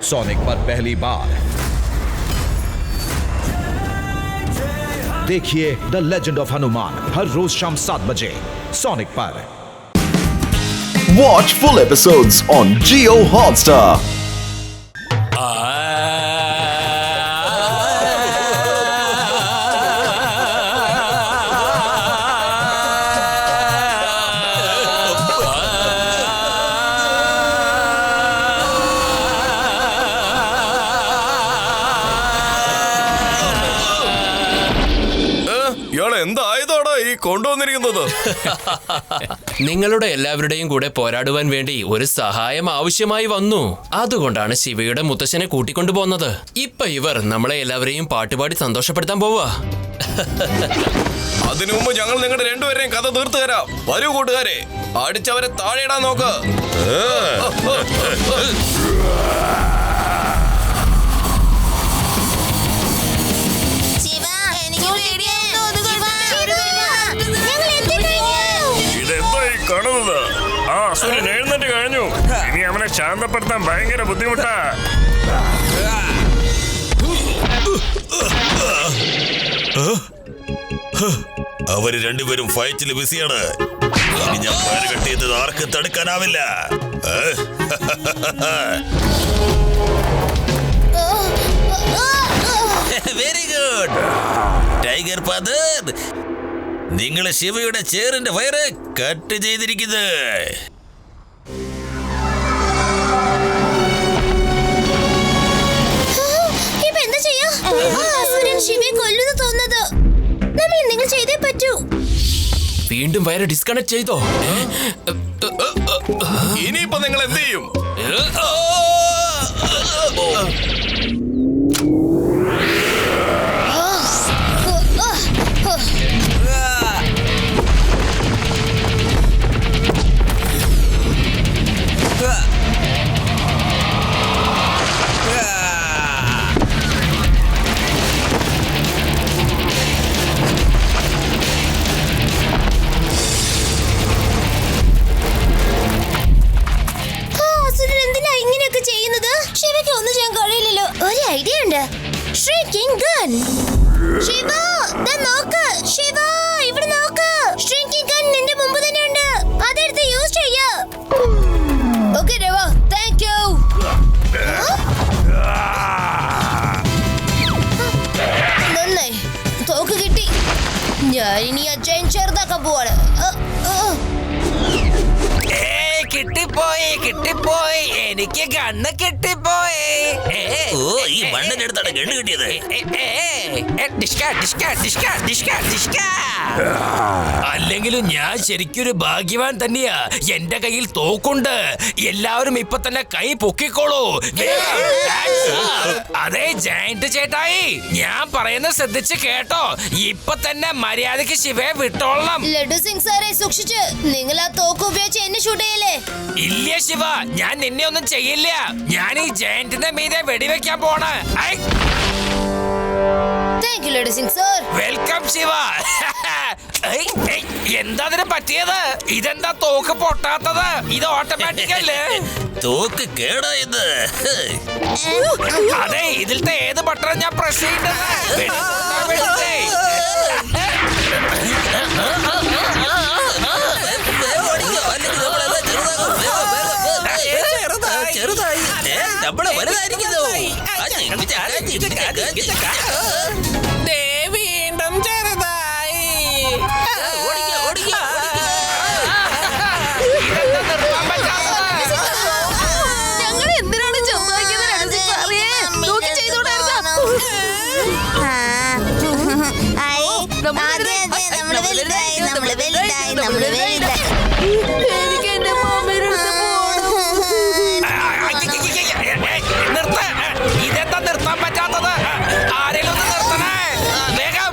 Sonic पर पहली बार देखिए द लेजेंड ऑफ हनुमान हर रोज शाम 7 बजे सोनिक पर। Watch full episodes on Jio Hotstar. എന്തായതോടാ ഈ കൊണ്ടുവന്നിരിക്കുന്നത്? നിങ്ങളുടെ എല്ലാവരുടെയും കൂടെ പോരാടുവാൻ വേണ്ടി ഒരു സഹായം ആവശ്യമായി വന്നു. അതുകൊണ്ടാണ് ശിവയുടെ മുത്തശ്ശനെ കൂട്ടിക്കൊണ്ടുപോകുന്നത്. ഇപ്പൊ ഇവർ നമ്മളെ എല്ലാവരെയും പാട്ടുപാടി സന്തോഷപ്പെടുത്താൻ പോവാ. അതിനു മുമ്പ് ഞങ്ങൾ നിങ്ങളുടെ രണ്ടുപേരെയും കഥ തീർത്തു തരാം. വരൂ കൂട്ടുകാരെ, അടിച്ചവരെ താഴെയിടാൻ നോക്ക്. കാണുന്നത് ആ അസുരൻ എഴുന്നേറ്റ് കഴിഞ്ഞു. ഇനി അവനെ ശാന്തപ്പെടുത്താൻ ഭയങ്കര ബുദ്ധിമുട്ടാ. അവര് രണ്ടുപേരും ഫൈറ്റിൽ ബിസിയാണ്. ഇനി ഞാൻ പേര് കെട്ടിയത് ആർക്കും തടുക്കാനാവില്ല. വെരി ഗുഡ് ടൈഗർ ഫാദർ, നിങ്ങളെ ശിവയുടെ ചേറിന്റെ വയറ് കട്ട് ചെയ്തിരിക്കുന്നത്. വീണ്ടും വയറ് ഡിസ്കണക്ട് ചെയ്തോ? ഇനിയിപ്പോ നിങ്ങൾ എന്ത് ചെയ്യും? ഞാനിനി അച്ഛൻ ചെറുതാക്കാൻ പോവാണ്. കിട്ടിപ്പോയി കിട്ടിപ്പോയി, എനിക്ക് കണ്ണ് കിട്ടിപ്പോയി. ഈ മണ്ണിന്റെ അടുത്താണ് ഗണ്ണ് കിട്ടിയത്. അല്ലെങ്കിലും ഞാൻ ശരിക്കൊരു ഭാഗ്യവാൻ തന്നെയാ. എന്റെ കയ്യിൽ തോക്കുണ്ട്. എല്ലാവരും ഇപ്പൊ തന്നെ കൈ പൊക്കിക്കോളൂ. അതെ ജയന്റ് ചേട്ടായി, ഞാൻ പറയുന്നത് ശ്രദ്ധിച്ച് കേട്ടോ. ഇപ്പൊ തന്നെ മര്യാദക്ക് ശിവയെ വിട്ടോളണം. ലഡു സിംഗ് സാറെ സൂക്ഷിച്ച്, നിങ്ങൾ ആ തോക്ക് ഉപയോഗിച്ച് എന്നെ ഷൂട്ട് ചെയ്യല്ലേ? ഇല്ല ശിവ, ഞാൻ നിന്നെ ഒന്നും ചെയ്യില്ല. ഞാൻ ഈ ജയന്റിന്റെ മീതെ വെടിവെക്കാൻ പോണ. Laddu Singh sir, welcome Shiva. എന്താ അതിന് പറ്റിയത്? ഇതെന്താ തോക്ക് പൊട്ടാത്തത്? ഇത് ഓട്ടോമാറ്റിക് അല്ലേ? തോക്ക് കേടായത്. അതെ, ഇതിലത്തെ ഏത് ബട്ടൺ ഞാൻ പ്രസ് ചെയ്യേണ്ടത്? ചെറുതായി നമ്മളെ വലുതായിരിക്കുന്നു. വീണ്ടും ചെറുതായി. ഞങ്ങൾ എന്തിനാണ് ചെറുതാക്കിയത്? ലഡു സിംഗ് സാറേ, നോക്കി ചെയ്തോടായിരുന്നോ? എനിക്ക് എന്റെ മാമയുടെ അടുത്ത് ഇതെന്താ നിർത്താൻ പറ്റാത്തത്? ആരെങ്കിലും ഒന്ന് നിർത്തണേ വേഗം.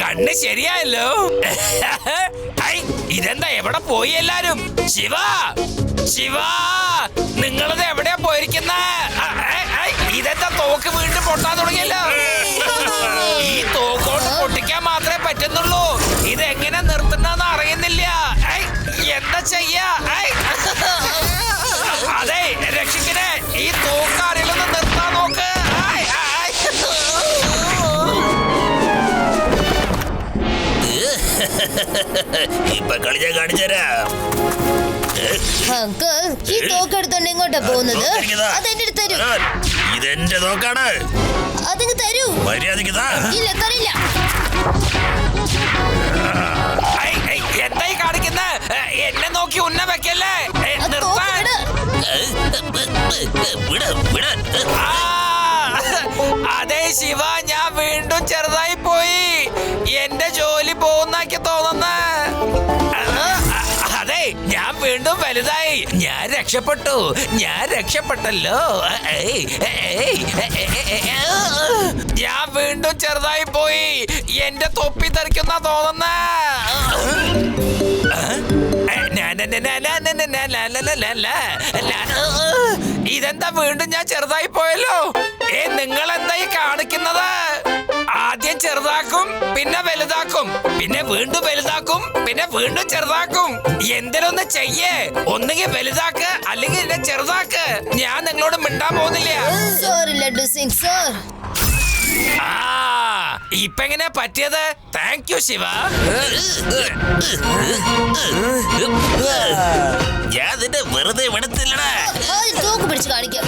കണ്ണ് ശരിയായല്ലോ. ഇതെന്താ എവിടെ പോയി എല്ലാരും? ശിവ ശിവ, നിങ്ങളത് എവിടെയാ പോയിരിക്കുന്ന? ഇതെന്താ തോക്ക് വീണ്ടും പൊട്ടാൻ തുടങ്ങിയല്ലോ. ഈ തോക്കോട് ഇപ്പൊ കളി ഞാൻ കാണിച്ചുതരാം. അങ്കിൾ ഈ തോക്കെടുത്തോണ്ട് എങ്ങോട്ടാ പോകുന്നത്? തോക്കെനിക്കിതാ. അതെന്റെ അടുത്ത് തരൂ. ഇതെന്റെ തോക്കാണ്. അതിങ്ങ് തരൂ. മര്യാദയ്ക്ക് താ. ഇല്ല തരില്ല. എന്തായി കാണിക്കുന്ന? എന്നെ നോക്കി ഉന്ന വെക്കല്ലേ? അത് തോക്ക് വിട്. വിട്, വിട്. അതെ ശിവ, ഞാൻ വീണ്ടും ചെറുതായി പോയി. എന്റെ ജോലി പോകുന്നാക്കി തോന്നുന്ന. അതെ, ഞാൻ വീണ്ടും വലുതായി. ഞാൻ രക്ഷപ്പെട്ടു. ഞാൻ രക്ഷപ്പെട്ടല്ലോ. ഞാൻ വീണ്ടും ചെറുതായി പോയി. എന്റെ തൊപ്പി തെറിക്കുന്ന തോന്നുന്ന. ഇതെന്താ വീണ്ടും ഞാൻ ചെറുതായി പോയല്ലോ? നിങ്ങൾ എന്തായി കാണിക്കുന്നത്? ആദ്യം ചെറുതാക്കും, പിന്നെ വലുതാക്കും, പിന്നെ വീണ്ടും വലുതാക്കും, പിന്നെ വീണ്ടും ചെറുതാക്കും. എന്തിനൊന്ന് ചെയ്യേ. ഒന്നുകിൽ വലുതാക്ക്, അല്ലെങ്കിൽ എന്നെ ചെറുതാക്ക്. ഞാൻ നിങ്ങളോട് മിണ്ടാൻ പോകുന്നില്ല. Sorry laddu Singh sir. ഇപ്പൊ എങ്ങനെ പറ്റിയത്? Thank you Shiva. ഞാൻ നിന്നെ വെറുതെ വിടത്തില്ലടാ. തോക്ക് പിടിച്ച് കാണിക്കാം.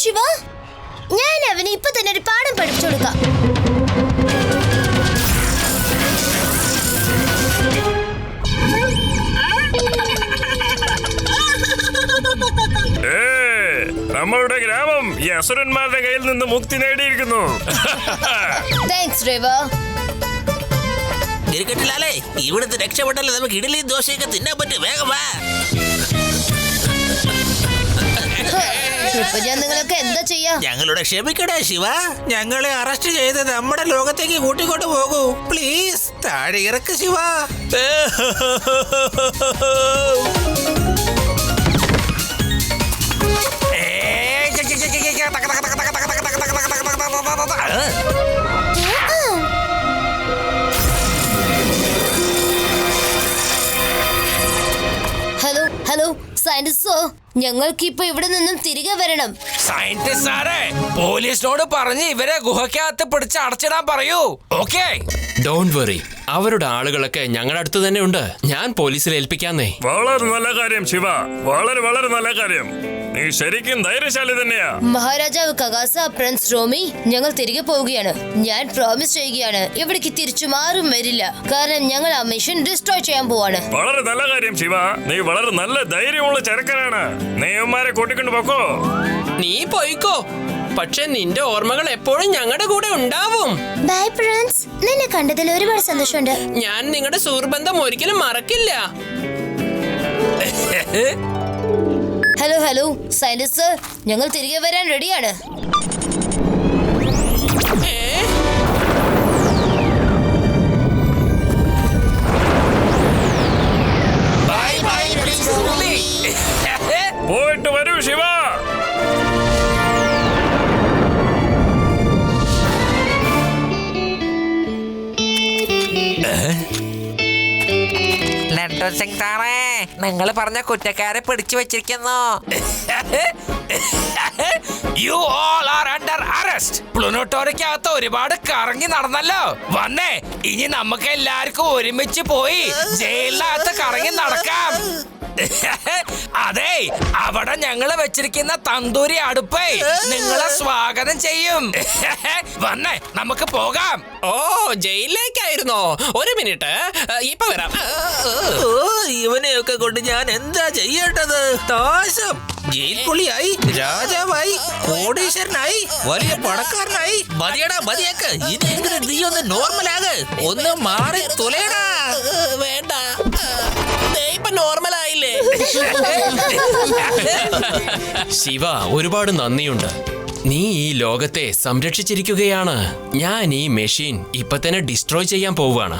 ശിവ, ഞാൻ അവന് ഇപ്പൊ തന്നെ ഒരു പാഠം പഠിപ്പിച്ചു കൊടുക്കാം. നമ്മളുടെ ഗ്രാമം ഈ അസുരന്മാരുടെ കയ്യിൽ നിന്ന് മുക്തി നേടിയിരിക്കുന്നു. താങ്ക്സ് രേവ. ഇരിക്കട്ടില്ലാലേ, ഇവിടുത്തെ രക്ഷപ്പെട്ടല്ലേ നമുക്ക് ഇഡലിയും ദോശയൊക്കെ തിന്നാൻ പറ്റും. വേഗം വാ. ഇപ്പൊ ഞാൻ നിങ്ങളൊക്കെ എന്താ ചെയ്യാ? ഞങ്ങളോട് ക്ഷമിക്കടേ ശിവ. ഞങ്ങളെ അറസ്റ്റ് ചെയ്ത് നമ്മുടെ ലോകത്തേക്ക് കൂട്ടിക്കൊണ്ട് പോകൂ. പ്ലീസ് താഴെ ഇറക്ക് ശിവ. ഹലോ ഹലോ സയന്റിസ്റ്റോ, ഞങ്ങൾക്ക് ഇപ്പൊ ഇവിടെ നിന്നും തിരികെ വരണം. സയന്റിസ്റ്റ് സാറേ, പോലീസിനോട് പറഞ്ഞ് ഇവരെ ഗുഹയ്ക്കകത്ത് പിടിച്ച് അടച്ചിടാൻ പറയൂ. Okay, don't worry. അവരുടെ ആളുകളൊക്കെ ഞങ്ങളുടെ അടുത്ത് തന്നെ ഉണ്ട്. ഞാൻ പോലീസിൽ ഏൽപ്പിക്കാന്നേ. വളരെ നല്ല കാര്യം ശിവ, വളരെ വളരെ നല്ല കാര്യം. നീ ശരിക്കും ധൈര്യശാലി തന്നെയാ. മഹാരാജാവ് കഗാസ, പ്രിൻസ് റോമി, ഞങ്ങൾ തിരികെ പോവുകയാണ്. ഞാൻ പ്രോമിസ് ചെയ്യുകയാണ്, ഇവിടേക്ക് തിരിച്ചു മാറും വരില്ല. കാരണം ഞങ്ങൾ ആ മിഷൻ ഡിസ്ട്രോയ് ചെയ്യാൻ പോവാണ്. വളരെ നല്ല കാര്യം ശിവ, നീ വളരെ നല്ല ധൈര്യമുള്ള ചെറുക്കനാണ്. നെയ്യന്മാരെ കൂട്ടിക്കൊണ്ട് പോക്കോ. നീ പോയിക്കോ, പക്ഷെ നിന്റെ ഓർമ്മകൾ എപ്പോഴും ഞങ്ങളുടെ കൂടെ ഉണ്ടാവും. ബൈ പ്രിൻസ്, നിന്നെ കണ്ടതിൽ ഒരുപാട് സന്തോഷമുണ്ട്. ഞാൻ നിങ്ങളുടെ സുഹൃബന്ധം ഒരിക്കലും മറക്കില്ല. ഹലോ സൈലസ് സർ, ഞങ്ങൾ തിരികെ വരാൻ റെഡിയാണ്. പോയിട്ട് വരൂ ശിവ. ലഡ്ഡു സിംഗ് സാറേ, നിങ്ങൾ പറഞ്ഞ കുറ്റക്കാരെ പിടിച്ചു വെച്ചിരിക്കുന്നു. You all are under arrest. പ്ലുനോട്ടോറിക്കകത്ത് ഒരുപാട് കറങ്ങി നടന്നല്ലോ. വന്നേ, ഇനി നമുക്ക് എല്ലാവർക്കും ഒരുമിച്ച് പോയി ജയിലിനകത്ത് കറങ്ങി നടക്കാം. അതെ, അവിടെ ഞങ്ങള് വെച്ചിരിക്കുന്ന തന്തൂരി അടുപ്പേ നിങ്ങളെ സ്വാഗതം ചെയ്യും. വന്നേ, നമുക്ക് പോകാം. ഓ, ജയിലിലേക്കായിരുന്നോ? ഒരു മിനിറ്റ്, ഇപ്പൊ വരാം. ഇവനെയൊക്കെ കൊണ്ട് ഞാൻ എന്താ ചെയ്യേണ്ടത്? നാശം. ജയിൽ പുള്ളിയായി, രാജാവായി, കോടീശ്വരനായി, വലിയ പണക്കാരനായി. മതിയേക്ക്. ഇനിയെങ്കിലും നീ ഒന്ന് നോർമലാക്. ഒന്ന് മാറി തുലയടാ. വേണ്ട, ഇപ്പൊ നോർമലായില്ലേ? ശിവ, ഒരുപാട് നന്ദിയുണ്ട്. നീ ഈ ലോകത്തെ സംരക്ഷിച്ചിരിക്കുകയാണ്. ഞാൻ ഈ മെഷീൻ ഇപ്പൊ തന്നെ ഡിസ്ട്രോയ് ചെയ്യാൻ പോവുകയാണ്.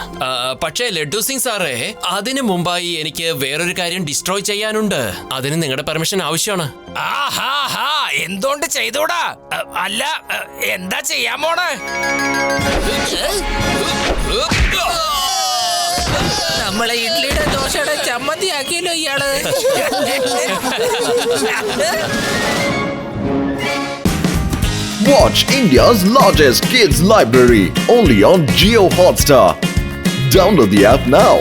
പക്ഷേ ലഡ്ഡു സിംഗ് സാറേ, അതിനു മുമ്പായി എനിക്ക് വേറൊരു കാര്യം ഡിസ്ട്രോയ് ചെയ്യാനുണ്ട്. അതിന് നിങ്ങളുടെ പെർമിഷൻ ആവശ്യമാണ്. ആഹാ, എന്തുകൊണ്ട് ചെയ്തൂടാ? അല്ല, എന്താ ചെയ്യാൻ പോണ്? നമ്മളെ ഇഡ്ലിയുടെ ദോശയുടെ ചമ്മന്തി ആക്കിയല്ലോ ഇയാള്. Watch India's largest kids library only on Jio Hotstar. Download the app now.